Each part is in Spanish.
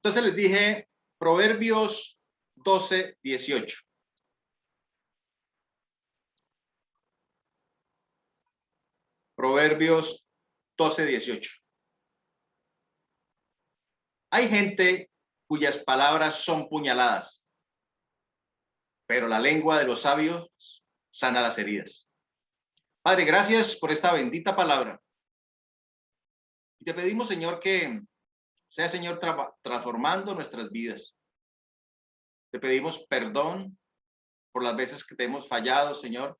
Entonces les dije Proverbios 12:18. Proverbios 12:18. Hay gente cuyas palabras son puñaladas, pero la lengua de los sabios sana las heridas. Padre, gracias por esta bendita palabra. Y te pedimos, Señor, que sea, Señor, transformando nuestras vidas. Te pedimos perdón por las veces que te hemos fallado, Señor,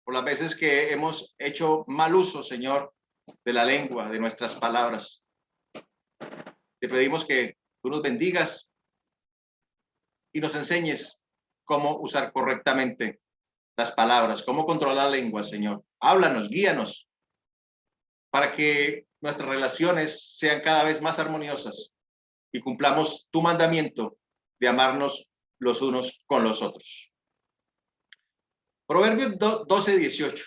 por las veces que hemos hecho mal uso, Señor, de la lengua, de nuestras palabras. Te pedimos que tú nos bendigas y nos enseñes cómo usar correctamente las palabras, cómo controlar la lengua, Señor. Háblanos, guíanos, para que nuestras relaciones sean cada vez más armoniosas y cumplamos tu mandamiento de amarnos los unos con los otros. Proverbios 12:18.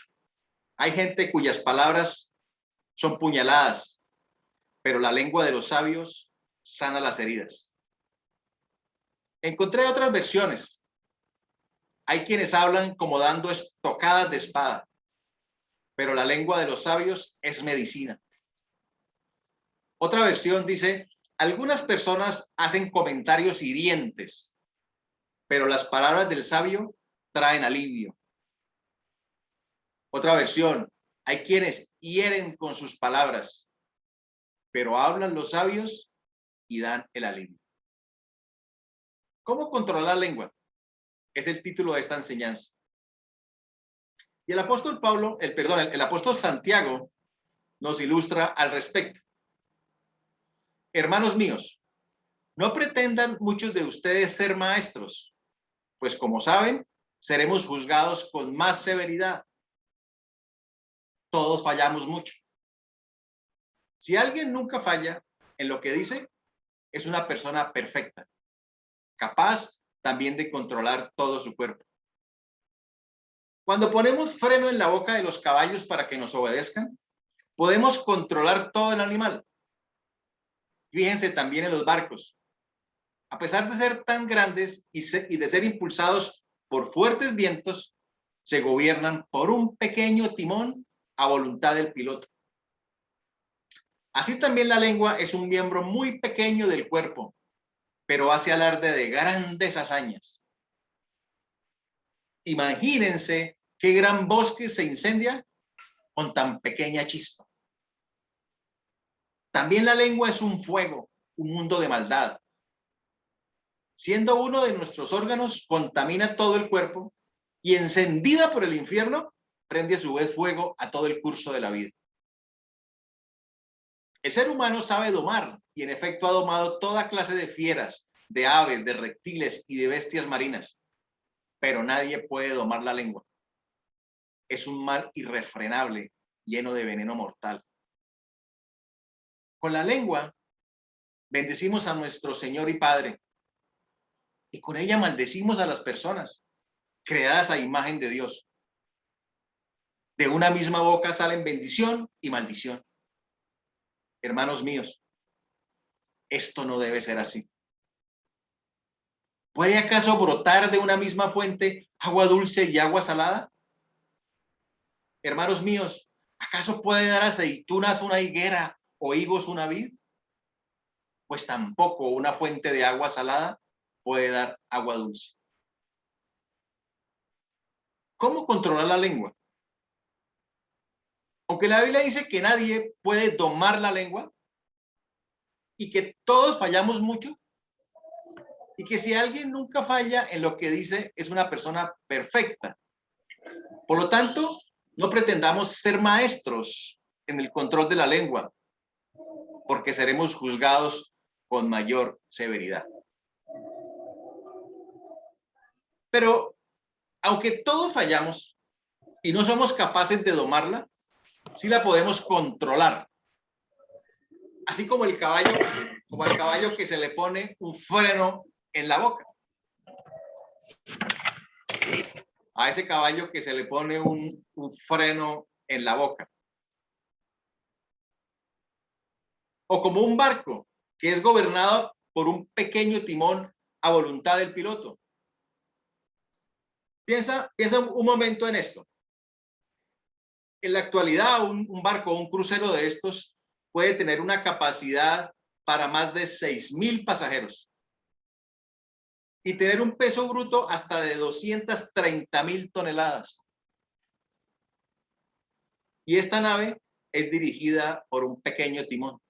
Hay gente cuyas palabras son puñaladas, pero la lengua de los sabios sana las heridas. Encontré otras versiones. Hay quienes hablan como dando estocadas de espada, pero la lengua de los sabios es medicina. Otra versión dice, algunas personas hacen comentarios hirientes, pero las palabras del sabio traen alivio. Otra versión, hay quienes hieren con sus palabras, pero hablan los sabios y dan el alivio. ¿Cómo controlar la lengua? Es el título de esta enseñanza. Y el apóstol Pablo, el apóstol Santiago nos ilustra al respecto. Hermanos míos, no pretendan muchos de ustedes ser maestros, pues como saben, seremos juzgados con más severidad. Todos fallamos mucho. Si alguien nunca falla en lo que dice, es una persona perfecta, capaz también de controlar todo su cuerpo. Cuando ponemos freno en la boca de los caballos para que nos obedezcan, podemos controlar todo el animal. Fíjense también en los barcos. A pesar de ser tan grandes y de ser impulsados por fuertes vientos, se gobiernan por un pequeño timón a voluntad del piloto. Así también la lengua es un miembro muy pequeño del cuerpo, pero hace alarde de grandes hazañas. Imagínense qué gran bosque se incendia con tan pequeña chispa. También la lengua es un fuego, un mundo de maldad. Siendo uno de nuestros órganos, contamina todo el cuerpo y encendida por el infierno, prende a su vez fuego a todo el curso de la vida. El ser humano sabe domar y en efecto ha domado toda clase de fieras, de aves, de reptiles y de bestias marinas, pero nadie puede domar la lengua. Es un mal irrefrenable, lleno de veneno mortal. Con la lengua bendecimos a nuestro Señor y Padre y con ella maldecimos a las personas creadas a imagen de Dios. De una misma boca salen bendición y maldición. Hermanos míos, esto no debe ser así. ¿Puede acaso brotar de una misma fuente agua dulce y agua salada? Hermanos míos, ¿acaso puede dar aceitunas una higuera o higos una vid? Pues tampoco una fuente de agua salada puede dar agua dulce. ¿Cómo controlar la lengua? Aunque la Biblia dice que nadie puede domar la lengua y que todos fallamos mucho, y que si alguien nunca falla en lo que dice es una persona perfecta. Por lo tanto, no pretendamos ser maestros en el control de la lengua, porque seremos juzgados con mayor severidad. Pero, aunque todos fallamos y no somos capaces de domarla, sí la podemos controlar. Así como al caballo que se le pone un freno en la boca. A ese caballo que se le pone un freno en la boca. O como un barco que es gobernado por un pequeño timón a voluntad del piloto. Piensa un momento en esto. En la actualidad, un barco o un crucero de estos puede tener una capacidad para más de 6,000 pasajeros y tener un peso bruto hasta de 230,000 toneladas. Y esta nave es dirigida por un pequeño timón.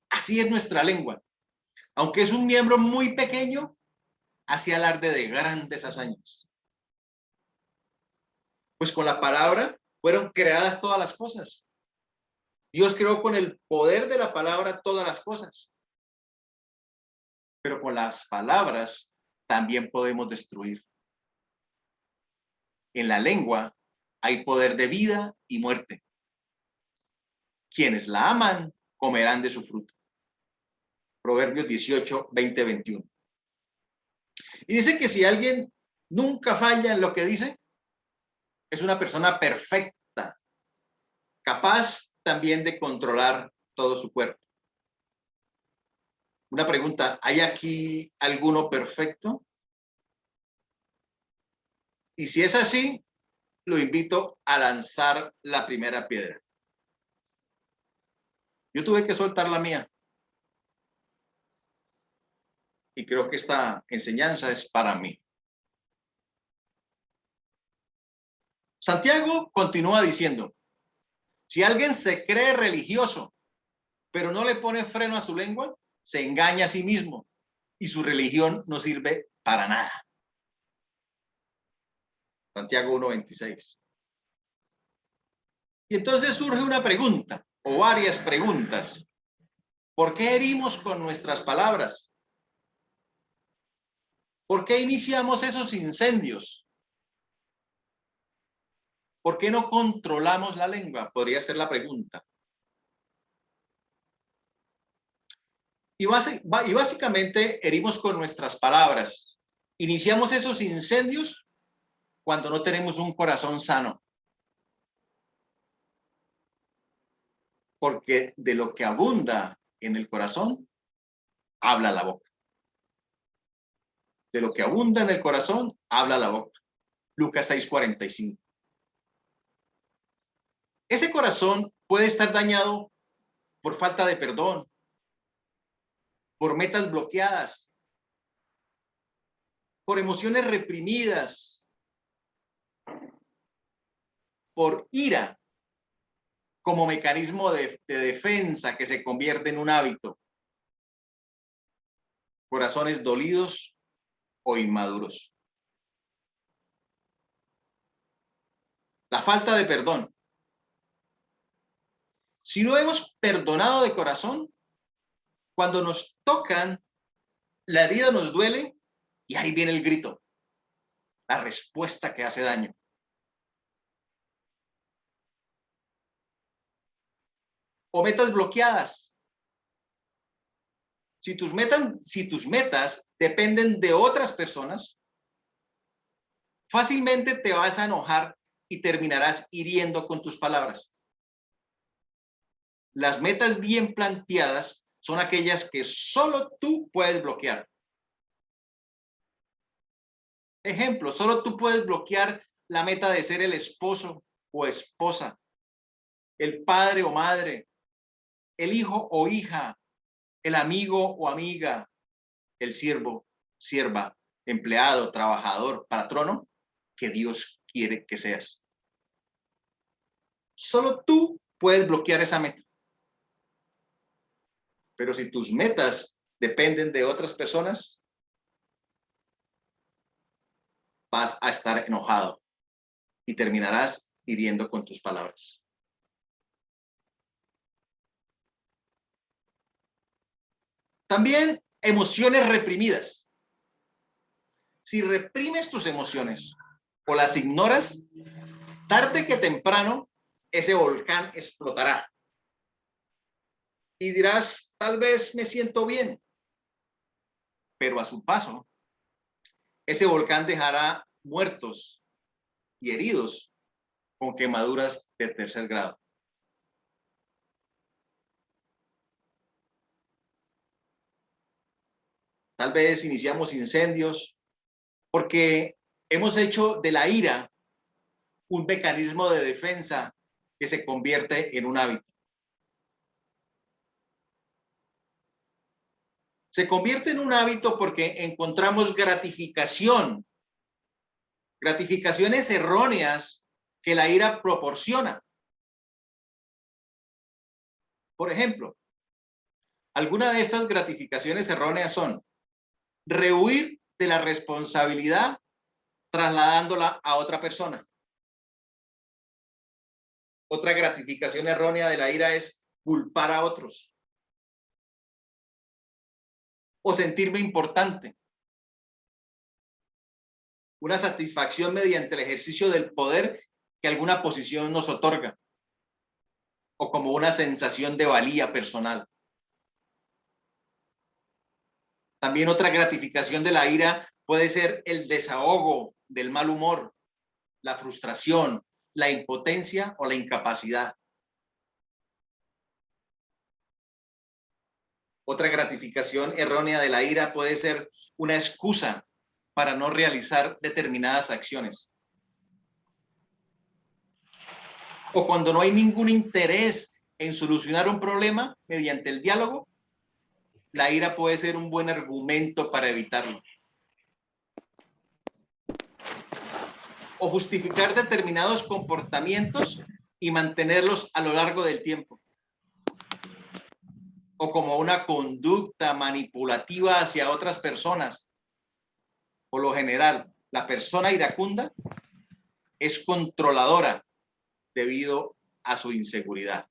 Así es nuestra lengua. Aunque es un miembro muy pequeño, hace alarde de grandes hazañas. Pues con la palabra fueron creadas todas las cosas. Dios creó con el poder de la palabra todas las cosas. Pero con las palabras también podemos destruir. En la lengua hay poder de vida y muerte. Quienes la aman comerán de su fruto. Proverbios 18, 20, 21. Y dice que si alguien nunca falla en lo que dice, es una persona perfecta, capaz también de controlar todo su cuerpo. Una pregunta, ¿hay aquí alguno perfecto? Y si es así, lo invito a lanzar la primera piedra. Yo tuve que soltar la mía. Y creo que esta enseñanza es para mí. Santiago continúa diciendo, si alguien se cree religioso, pero no le pone freno a su lengua, se engaña a sí mismo y su religión no sirve para nada. Santiago 1:26. Y entonces surge una pregunta o varias preguntas. ¿Por qué herimos con nuestras palabras? ¿Por qué iniciamos esos incendios? ¿Por qué no controlamos la lengua? Podría ser la pregunta. Y básicamente herimos con nuestras palabras. Iniciamos esos incendios cuando no tenemos un corazón sano. Porque de lo que abunda en el corazón, habla la boca. De lo que abunda en el corazón, habla la boca. Lucas 6:45. Ese corazón puede estar dañado por falta de perdón, por metas bloqueadas, por emociones reprimidas, por ira como mecanismo de defensa que se convierte en un hábito. Corazones dolidos o inmaduros. La falta de perdón. Si no hemos perdonado de corazón, cuando nos tocan, la herida nos duele y ahí viene el grito, la respuesta que hace daño. O metas bloqueadas. Si tus metas dependen de otras personas, fácilmente te vas a enojar y terminarás hiriendo con tus palabras. Las metas bien planteadas son aquellas que solo tú puedes bloquear. Ejemplo, solo tú puedes bloquear la meta de ser el esposo o esposa, el padre o madre, el hijo o hija, el amigo o amiga, el siervo, sierva, empleado, trabajador, patrono, que Dios quiere que seas. Solo tú puedes bloquear esa meta. Pero si tus metas dependen de otras personas, vas a estar enojado y terminarás hiriendo con tus palabras. También emociones reprimidas. Si reprimes tus emociones o las ignoras, tarde que temprano ese volcán explotará. Y dirás, tal vez me siento bien, pero a su paso, ese volcán dejará muertos y heridos con quemaduras de tercer grado. Tal vez iniciamos incendios porque hemos hecho de la ira un mecanismo de defensa que se convierte en un hábito. Se convierte en un hábito porque encontramos gratificaciones erróneas que la ira proporciona. Por ejemplo, algunas de estas gratificaciones erróneas son rehuir de la responsabilidad trasladándola a otra persona. Otra gratificación errónea de la ira es culpar a otros o sentirme importante. Una satisfacción mediante el ejercicio del poder que alguna posición nos otorga o como una sensación de valía personal. También otra gratificación de la ira puede ser el desahogo del mal humor, la frustración, la impotencia o la incapacidad. Otra gratificación errónea de la ira puede ser una excusa para no realizar determinadas acciones. O cuando no hay ningún interés en solucionar un problema mediante el diálogo, la ira puede ser un buen argumento para evitarlo. O justificar determinados comportamientos y mantenerlos a lo largo del tiempo. O como una conducta manipulativa hacia otras personas. Por lo general, la persona iracunda es controladora debido a su inseguridad.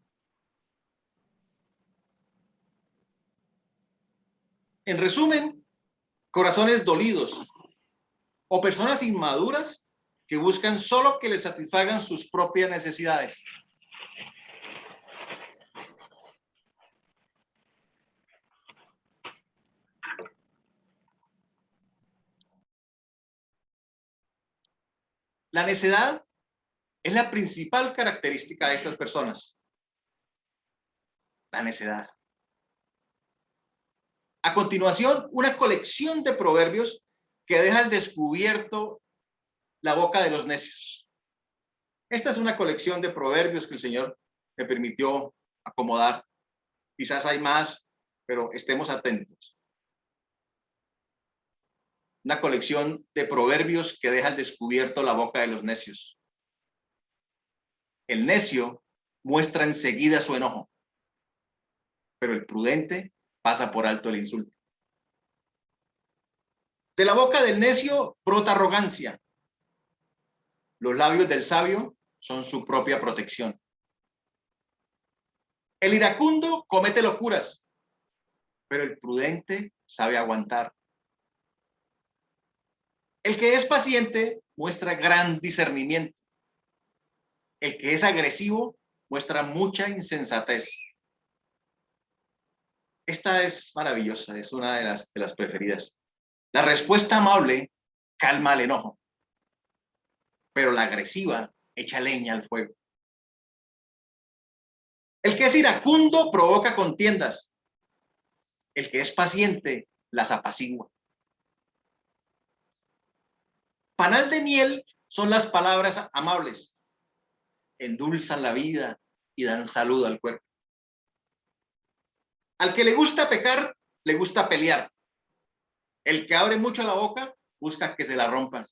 En resumen, corazones dolidos o personas inmaduras que buscan solo que les satisfagan sus propias necesidades. La necedad es la principal característica de estas personas. La necedad. A continuación, una colección de proverbios que deja al descubierto la boca de los necios. Esta es una colección de proverbios que el Señor me permitió acomodar. Quizás hay más, pero estemos atentos. Una colección de proverbios que deja al descubierto la boca de los necios. El necio muestra enseguida su enojo, pero el prudente pasa por alto el insulto. De la boca del necio brota arrogancia. Los labios del sabio son su propia protección. El iracundo comete locuras, pero el prudente sabe aguantar. El que es paciente muestra gran discernimiento. El que es agresivo muestra mucha insensatez. Esta es maravillosa, es una de las preferidas. La respuesta amable calma el enojo, pero la agresiva echa leña al fuego. El que es iracundo provoca contiendas. El que es paciente las apacigua. Panal de miel son las palabras amables. Endulzan la vida y dan salud al cuerpo. Al que le gusta pecar, le gusta pelear. El que abre mucho la boca busca que se la rompan.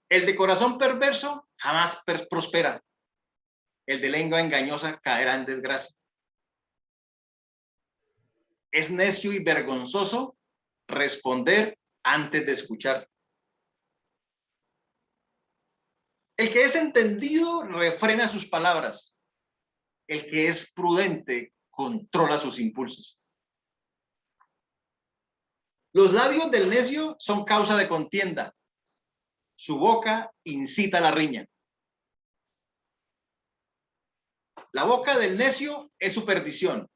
El de corazón perverso jamás prospera. El de lengua engañosa caerá en desgracia. Es necio y vergonzoso responder antes de escuchar. El que es entendido refrena sus palabras. El que es prudente controla sus impulsos. Los labios del necio son causa de contienda. Su boca incita a la riña. La boca del necio es su perdición.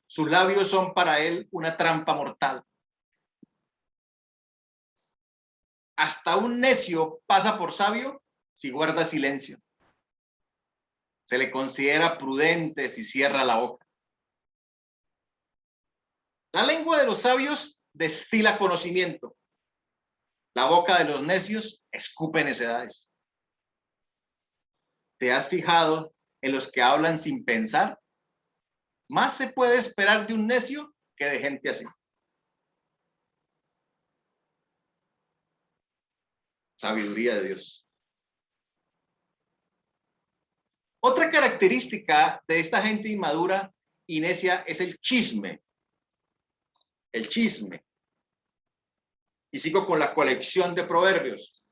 Sus labios son para él una trampa mortal. Hasta un necio pasa por sabio si guarda silencio. Se le considera prudente si cierra la boca. La lengua de los sabios destila conocimiento. La boca de los necios escupe necedades. ¿Te has fijado en los que hablan sin pensar? Más se puede esperar de un necio que de gente así. Sabiduría de Dios. Otra característica de esta gente inmadura y necia es el chisme. El chisme. Y sigo con la colección de proverbios.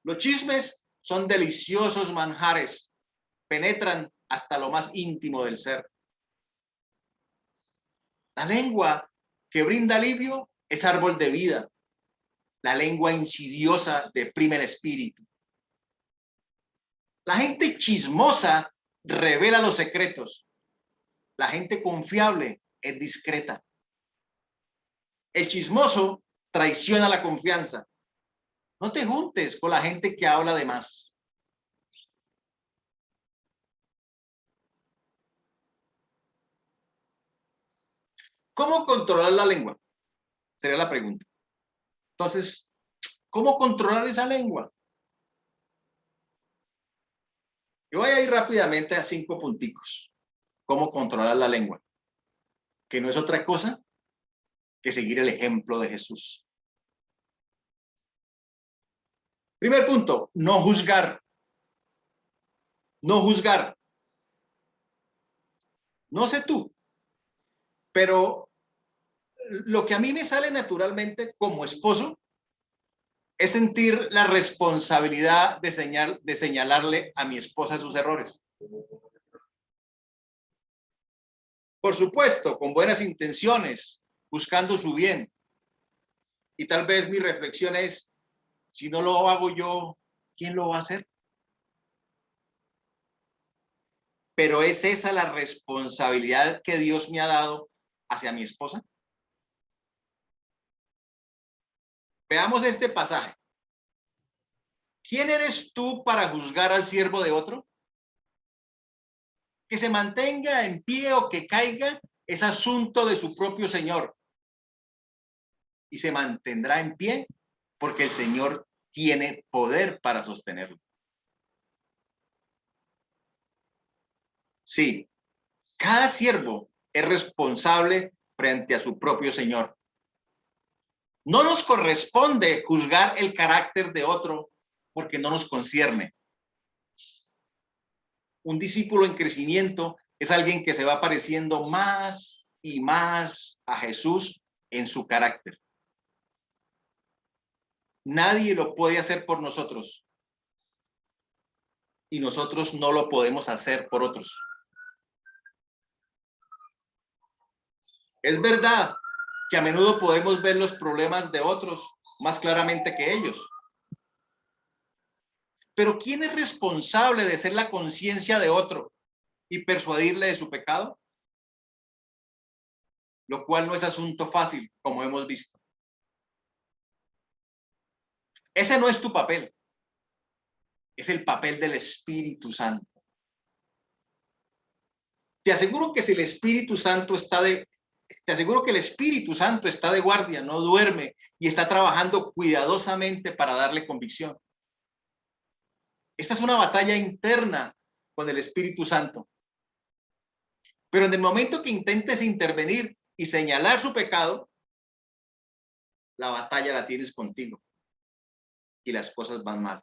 Los chismes son deliciosos manjares, penetran hasta lo más íntimo del ser. La lengua que brinda alivio es árbol de vida. La lengua insidiosa deprime el espíritu. La gente chismosa revela los secretos. La gente confiable es discreta. El chismoso traiciona la confianza. No te juntes con la gente que habla de más. ¿Cómo controlar la lengua? Sería la pregunta. Entonces, ¿cómo controlar esa lengua? Yo voy a ir rápidamente a 5 punticos. ¿Cómo controlar la lengua? Que no es otra cosa que seguir el ejemplo de Jesús. Primer punto, no juzgar. No juzgar. No sé tú, pero lo que a mí me sale naturalmente como esposo es sentir la responsabilidad de señalarle a mi esposa sus errores. Por supuesto, con buenas intenciones, buscando su bien. Y tal vez mi reflexión es, si no lo hago yo, ¿quién lo va a hacer? Pero ¿es esa la responsabilidad que Dios me ha dado hacia mi esposa? Veamos este pasaje. ¿Quién eres tú para juzgar al siervo de otro? Que se mantenga en pie o que caiga es asunto de su propio Señor. Y se mantendrá en pie porque el Señor tiene poder para sostenerlo. Sí, cada siervo es responsable frente a su propio Señor. No nos corresponde juzgar el carácter de otro porque no nos concierne. Un discípulo en crecimiento es alguien que se va pareciendo más y más a Jesús en su carácter. Nadie lo puede hacer por nosotros y nosotros no lo podemos hacer por otros. Es verdad que a menudo podemos ver los problemas de otros más claramente que ellos. Pero ¿quién es responsable de ser la conciencia de otro y persuadirle de su pecado? Lo cual no es asunto fácil, como hemos visto. Ese no es tu papel. Es el papel del Espíritu Santo. Te aseguro que si el Espíritu Santo te aseguro que el Espíritu Santo está de guardia, no duerme y está trabajando cuidadosamente para darle convicción. Esta es una batalla interna con el Espíritu Santo. Pero en el momento que intentes intervenir y señalar su pecado, la batalla la tienes contigo y las cosas van mal.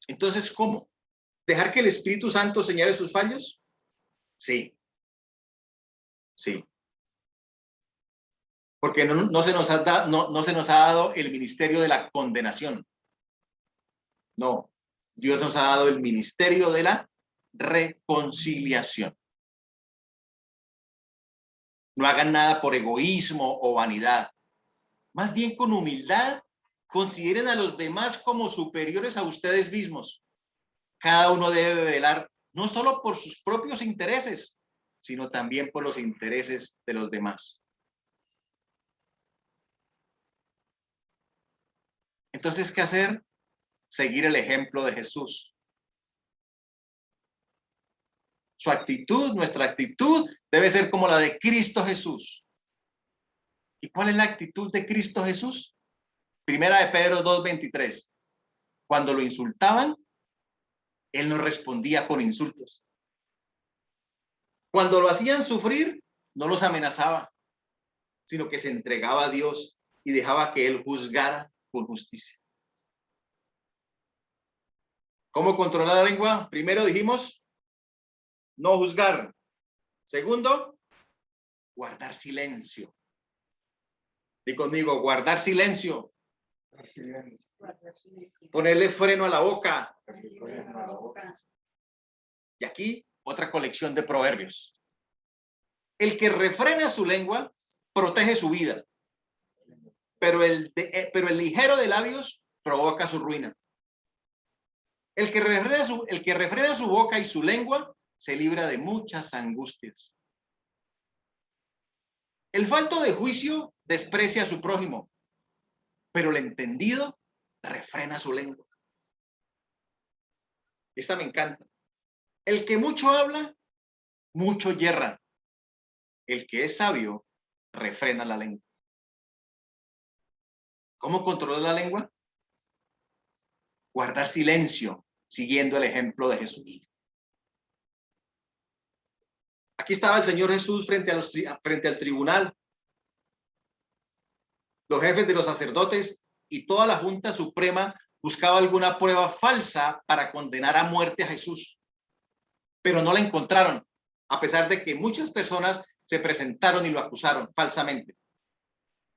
Entonces, ¿cómo? ¿Dejar que el Espíritu Santo señale sus fallos? Sí, sí. Porque no se nos ha dado el ministerio de la condenación. No, Dios nos ha dado el ministerio de la reconciliación. No hagan nada por egoísmo o vanidad. Más bien con humildad, consideren a los demás como superiores a ustedes mismos. Cada uno debe velar no solo por sus propios intereses, sino también por los intereses de los demás. Entonces, ¿qué hacer? Seguir el ejemplo de Jesús. Su actitud, nuestra actitud debe ser como la de Cristo Jesús. ¿Y cuál es la actitud de Cristo Jesús? Primera de Pedro 2:23. Cuando lo insultaban, él no respondía con insultos. Cuando lo hacían sufrir, no los amenazaba, sino que se entregaba a Dios y dejaba que él juzgara con justicia. ¿Cómo controlar la lengua? Primero dijimos, no juzgar. Segundo, guardar silencio. Di conmigo, guardar silencio. Ponerle freno a la boca. Y aquí otra colección de proverbios. El que refrena su lengua protege su vida, pero el ligero de labios provoca su ruina. El que refrena su boca y su lengua se libra de muchas angustias. El falto de juicio desprecia a su prójimo, pero el entendido refrena su lengua. Esta me encanta. El que mucho habla, mucho yerra. El que es sabio, refrena la lengua. ¿Cómo controlar la lengua? Guardar silencio, siguiendo el ejemplo de Jesús. Aquí estaba el Señor Jesús frente al tribunal. Los jefes de los sacerdotes y toda la Junta Suprema buscaba alguna prueba falsa para condenar a muerte a Jesús, pero no la encontraron, a pesar de que muchas personas se presentaron y lo acusaron falsamente.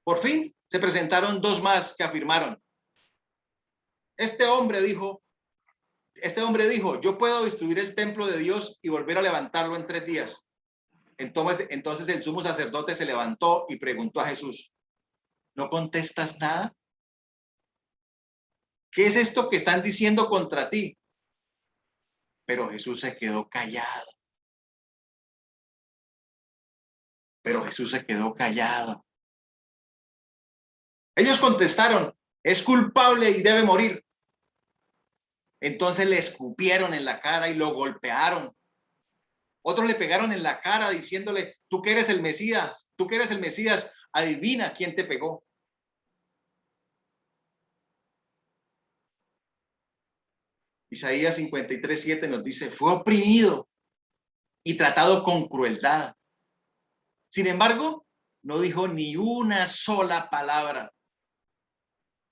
Por fin se presentaron dos más que afirmaron: este hombre dijo, yo puedo destruir el templo de Dios y volver a levantarlo en 3 días. Entonces el sumo sacerdote se levantó y preguntó a Jesús: ¿no contestas nada? ¿Qué es esto que están diciendo contra ti? Pero Jesús se quedó callado. Ellos contestaron: es culpable y debe morir. Entonces le escupieron en la cara y lo golpearon. Otros le pegaron en la cara diciéndole: tú que eres el Mesías, adivina quién te pegó. Isaías 53:7 nos dice: fue oprimido y tratado con crueldad. Sin embargo, no dijo ni una sola palabra.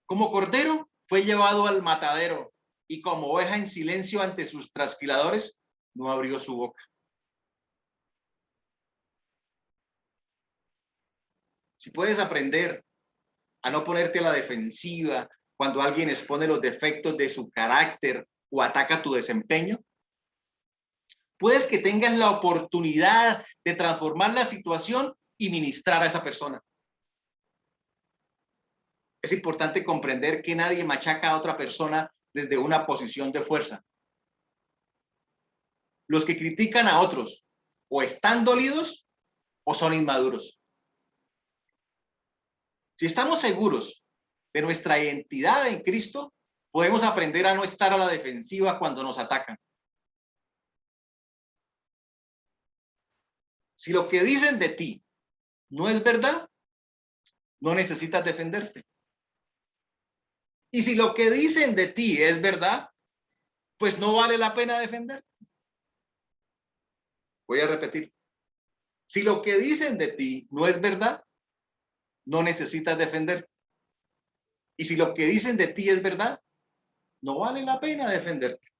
Como cordero fue llevado al matadero y como oveja en silencio ante sus trasquiladores, no abrió su boca. Si puedes aprender a no ponerte a la defensiva cuando alguien expone los defectos de su carácter o ataca tu desempeño, puedes que tengas la oportunidad de transformar la situación y ministrar a esa persona. Es importante comprender que nadie machaca a otra persona desde una posición de fuerza. Los que critican a otros o están dolidos o son inmaduros. Si estamos seguros de nuestra identidad en Cristo, podemos aprender a no estar a la defensiva cuando nos atacan. Si lo que dicen de ti no es verdad, no necesitas defenderte. Y si lo que dicen de ti es verdad, pues no vale la pena defenderte. Voy a repetir. Si lo que dicen de ti no es verdad, no necesitas defenderte. Y si lo que dicen de ti es verdad, no vale la pena defenderte.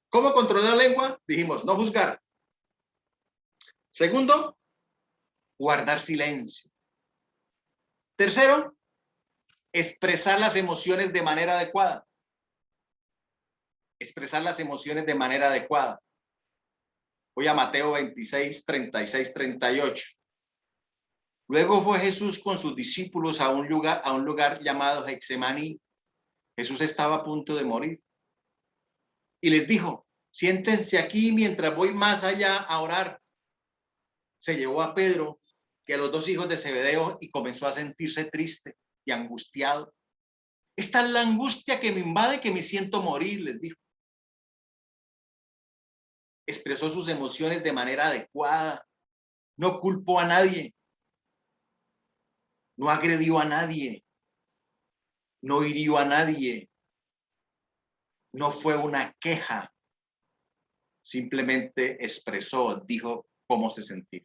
¿Cómo controlar la lengua? Dijimos, no juzgar. Segundo, guardar silencio. Tercero, expresar las emociones de manera adecuada. Expresar las emociones de manera adecuada. Voy a Mateo 26, 36, 38. Luego fue Jesús con sus discípulos a un lugar llamado Getsemaní. Jesús estaba a punto de morir. Y les dijo: siéntense aquí mientras voy más allá a orar. Se llevó a Pedro, que a los 2 hijos de Zebedeo, y comenzó a sentirse triste y angustiado. Esta es la angustia que me invade, que me siento morir, les dijo. expresó sus emociones de manera adecuada, no culpó a nadie, no agredió a nadie, no hirió a nadie, no fue una queja, simplemente expresó, dijo cómo se sentía.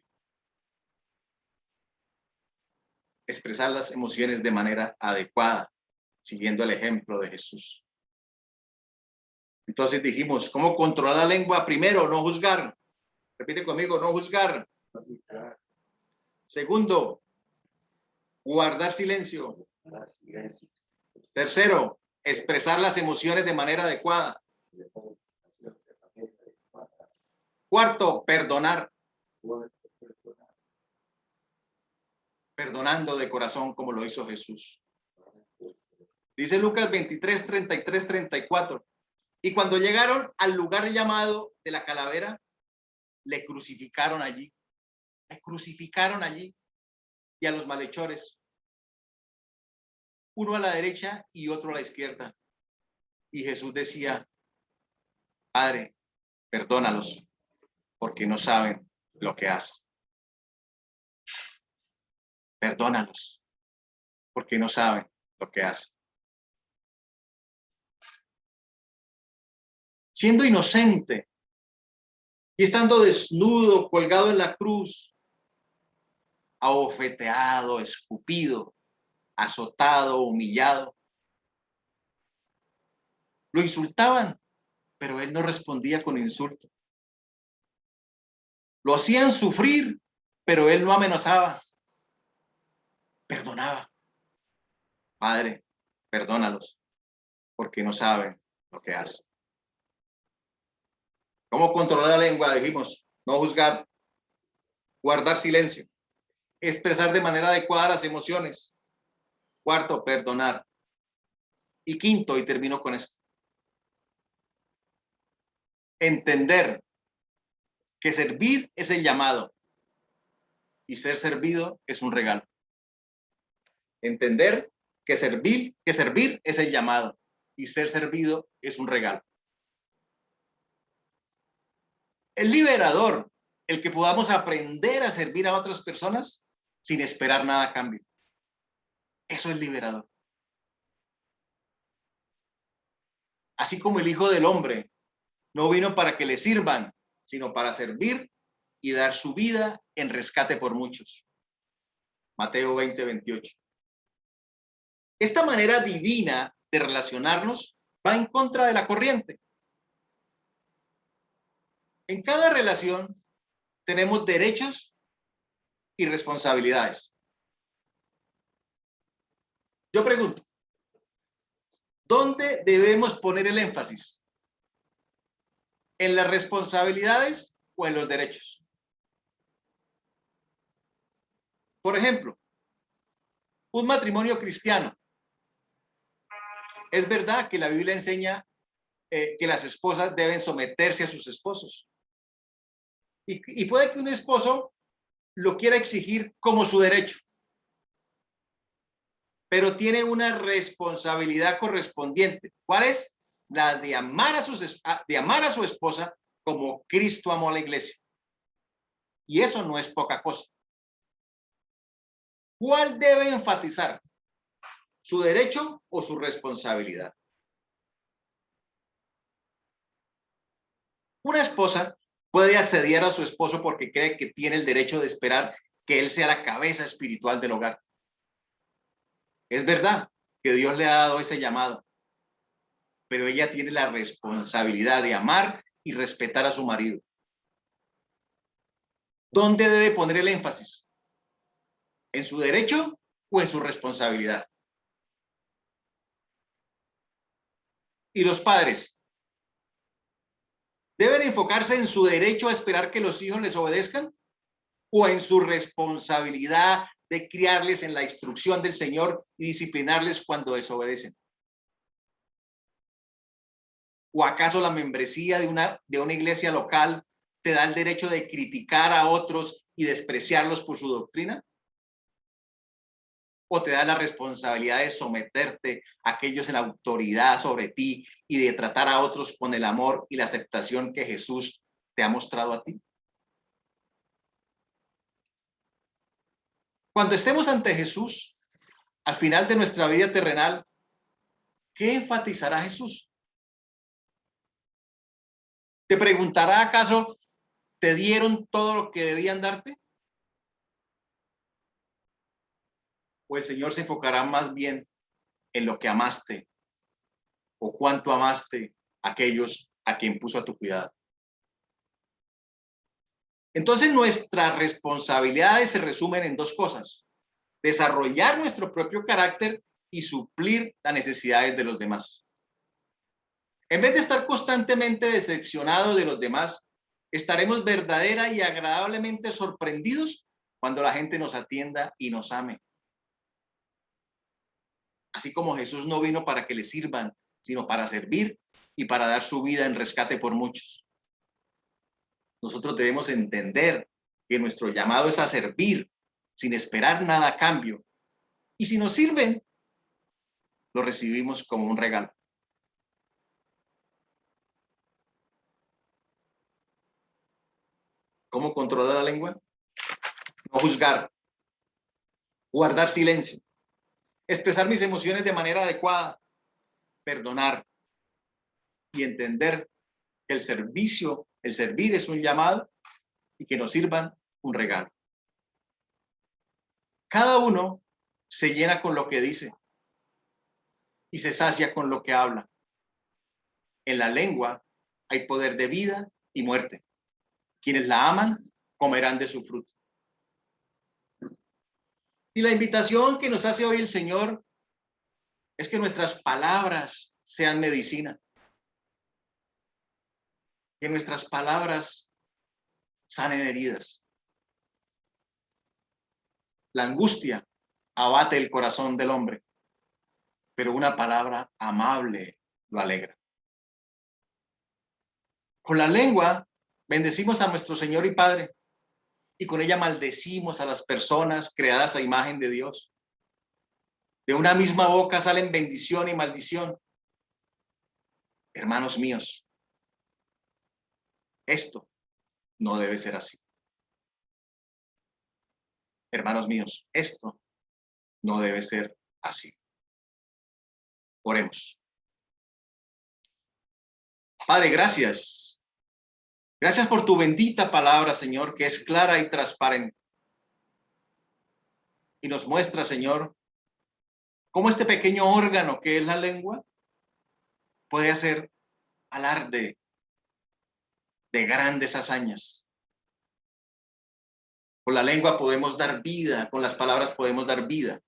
Expresar las emociones de manera adecuada, siguiendo el ejemplo de Jesús. Entonces dijimos, ¿cómo controlar la lengua? Primero, no juzgar. Repite conmigo, no juzgar. Segundo, guardar silencio. Tercero, expresar las emociones de manera adecuada. Cuarto, perdonar. Perdonando de corazón como lo hizo Jesús. Dice Lucas 23, 33, 34. Y cuando llegaron al lugar llamado de la calavera, le crucificaron allí. Le crucificaron allí. Y a los malhechores, uno a la derecha y otro a la izquierda. Y Jesús decía, Padre, perdónalos, porque no saben lo que hacen. Perdónalos, porque no saben lo que hacen. Siendo inocente y estando desnudo, colgado en la cruz, abofeteado, escupido, azotado, humillado. Lo insultaban, pero él no respondía con insulto. Lo hacían sufrir, pero él no amenazaba. Perdonaba. Padre, perdónalos, porque no saben lo que hacen. ¿Cómo controlar la lengua? Dijimos, no juzgar, guardar silencio, expresar de manera adecuada las emociones. Cuarto, perdonar. Y quinto, y termino con esto, entender que servir es el llamado y ser servido es un regalo. Entender que servir es el llamado y ser servido es un regalo. Es liberador el que podamos aprender a servir a otras personas sin esperar nada a cambio. Eso es liberador. Así como el Hijo del Hombre no vino para que le sirvan, sino para servir y dar su vida en rescate por muchos. Mateo 20, 28. Esta manera divina de relacionarnos va en contra de la corriente. En cada relación tenemos derechos y responsabilidades. Yo pregunto, ¿dónde debemos poner el énfasis? ¿En las responsabilidades o en los derechos? Por ejemplo, un matrimonio cristiano. Es verdad que la Biblia enseña que las esposas deben someterse a sus esposos. Y puede que un esposo lo quiera exigir como su derecho, pero tiene una responsabilidad correspondiente. ¿Cuál es? La de amar a su esposa como Cristo amó a la iglesia. Y eso no es poca cosa. ¿Cuál debe enfatizar? ¿Su derecho o su responsabilidad? Una esposa puede asediar a su esposo porque cree que tiene el derecho de esperar que él sea la cabeza espiritual del hogar. Es verdad que Dios le ha dado ese llamado, pero ella tiene la responsabilidad de amar y respetar a su marido. ¿Dónde debe poner el énfasis? ¿En su derecho o en su responsabilidad? Y los padres deben enfocarse en su derecho a esperar que los hijos les obedezcan o en su responsabilidad de criarles en la instrucción del Señor y disciplinarles cuando desobedecen. ¿O acaso la membresía de una iglesia local te da el derecho de criticar a otros y despreciarlos por su doctrina? ¿O te da la responsabilidad de someterte a aquellos en autoridad sobre ti y de tratar a otros con el amor y la aceptación que Jesús te ha mostrado a ti? Cuando estemos ante Jesús, al final de nuestra vida terrenal, ¿qué enfatizará Jesús? ¿Te preguntará acaso, ¿te dieron todo lo que debían darte? ¿O el Señor se enfocará más bien en lo que amaste o cuánto amaste a aquellos a quien puso a tu cuidado? Entonces nuestras responsabilidades se resumen en dos cosas: desarrollar nuestro propio carácter y suplir las necesidades de los demás. En vez de estar constantemente decepcionados de los demás, estaremos verdadera y agradablemente sorprendidos cuando la gente nos atienda y nos ame. Así como Jesús no vino para que le sirvan, sino para servir y para dar su vida en rescate por muchos. Nosotros debemos entender que nuestro llamado es a servir sin esperar nada a cambio. Y si nos sirven, lo recibimos como un regalo. ¿Cómo controlar la lengua? No juzgar, guardar silencio, expresar mis emociones de manera adecuada, perdonar y entender que el servir es un llamado y que nos sirvan un regalo. Cada uno se llena con lo que dice y se sacia con lo que habla. En la lengua hay poder de vida y muerte. Quienes la aman comerán de su fruto. Y la invitación que nos hace hoy el Señor es que nuestras palabras sean medicina. Que nuestras palabras sanen heridas. La angustia abate el corazón del hombre, pero una palabra amable lo alegra. Con la lengua bendecimos a nuestro Señor y Padre, y con ella maldecimos a las personas creadas a imagen de Dios. De una misma boca salen bendición y maldición. Hermanos míos, esto no debe ser así. Hermanos míos, esto no debe ser así. Oremos. Padre, gracias. Gracias por tu bendita palabra, Señor, que es clara y transparente. Y nos muestra, Señor, cómo este pequeño órgano que es la lengua puede hacer alarde de grandes hazañas. Con la lengua podemos dar vida, con las palabras podemos dar vida,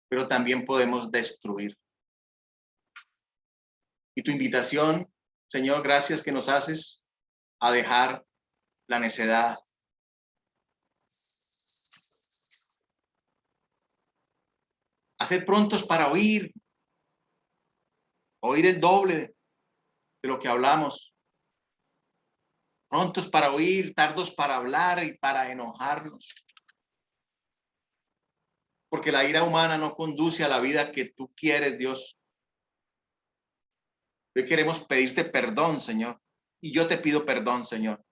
pero también podemos destruir. Y tu invitación, Señor, gracias que nos haces a dejar la necedad. A ser prontos para oír el doble de lo que hablamos. Prontos para oír, tardos para hablar y para enojarnos. Porque la ira humana no conduce a la vida que tú quieres, Dios. Hoy queremos pedirte perdón, Señor. Y yo te pido perdón, Señor.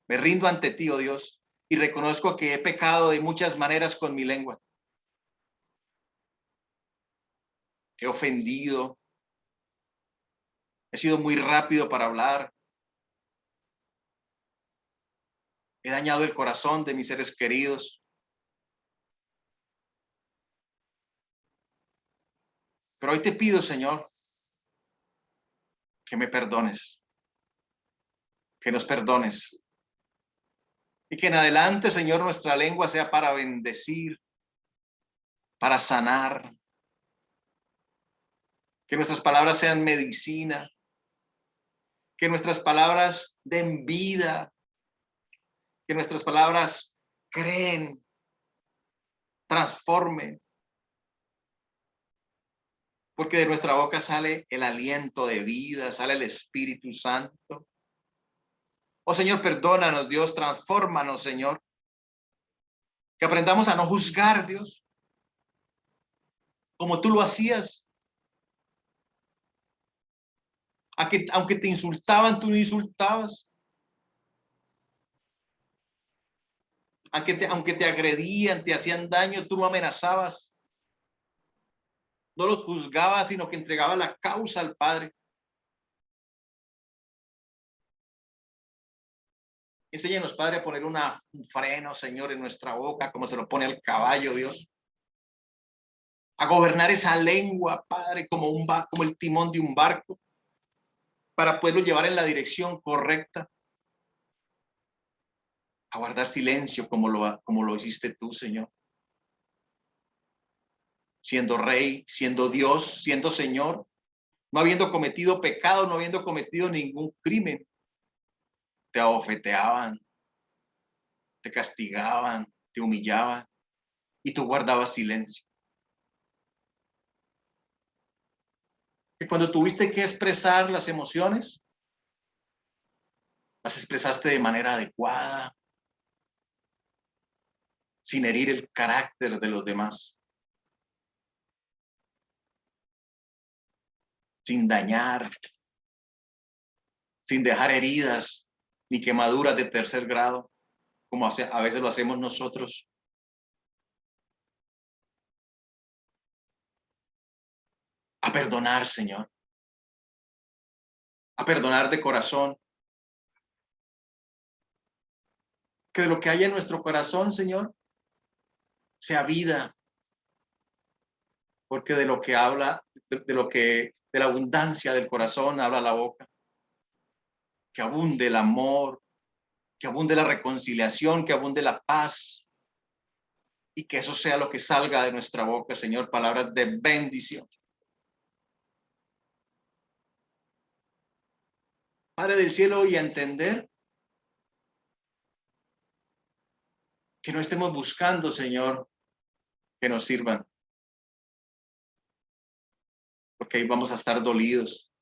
Me rindo ante ti, oh Dios, y reconozco que he pecado de muchas maneras con mi lengua. He ofendido. He sido muy rápido para hablar. He dañado el corazón de mis seres queridos. Pero hoy te pido, Señor, que me perdones, que nos perdones. Y que en adelante, Señor, nuestra lengua sea para bendecir, para sanar. Que nuestras palabras sean medicina. Que nuestras palabras den vida. Que nuestras palabras creen, transformen. Porque de nuestra boca sale el aliento de vida, sale el Espíritu Santo. Oh Señor, perdónanos, Dios, transfórmanos, Señor. Que aprendamos a no juzgar, Dios, como tú lo hacías. Aunque te insultaban, tú no insultabas. Aunque te agredían, te hacían daño, tú no amenazabas. No los juzgabas, sino que entregabas la causa al Padre. Enséñanos, Padre, a poner un freno, Señor, en nuestra boca, como se lo pone al caballo, Dios. A gobernar esa lengua, Padre, como el timón de un barco, para poderlo llevar en la dirección correcta. A guardar silencio como lo hiciste tú, Señor. Siendo Rey, siendo Dios, siendo Señor, no habiendo cometido pecado, no habiendo cometido ningún crimen. Te abofeteaban, te castigaban, te humillaban y tú guardabas silencio. Que cuando tuviste que expresar las emociones, las expresaste de manera adecuada, sin herir el carácter de los demás, sin dañar, sin dejar heridas ni quemaduras de tercer grado, como a veces lo hacemos nosotros. A perdonar, Señor. A perdonar de corazón. Que de lo que haya en nuestro corazón, Señor, sea vida. Porque de lo que habla, de la abundancia del corazón habla la boca. Que abunde el amor, que abunde la reconciliación, que abunde la paz. Y que eso sea lo que salga de nuestra boca, Señor, palabras de bendición. Padre del cielo, y a entender que no estemos buscando, Señor, que nos sirvan. Porque ahí vamos a estar dolidos,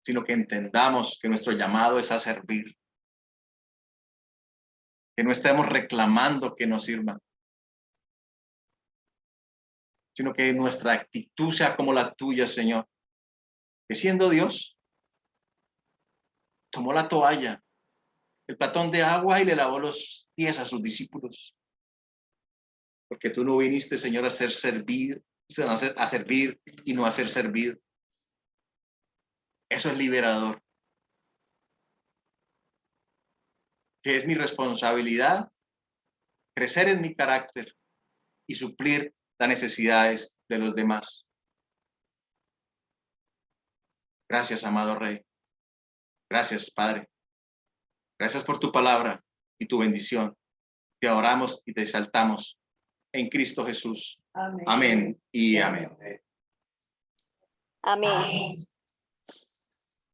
sino que entendamos que nuestro llamado es a servir. Que no estemos reclamando que nos sirvan, sino que nuestra actitud sea como la tuya, Señor. Que siendo Dios, tomó la toalla, el platón de agua y le lavó los pies a sus discípulos. Porque tú no viniste, Señor, a servir y no a ser servido. Eso es liberador. Que es mi responsabilidad crecer en mi carácter y suplir las necesidades de los demás. Gracias, amado Rey. Gracias, Padre. Gracias por tu palabra y tu bendición. Te adoramos y te exaltamos en Cristo Jesús. Amén, amén y amén. Amén.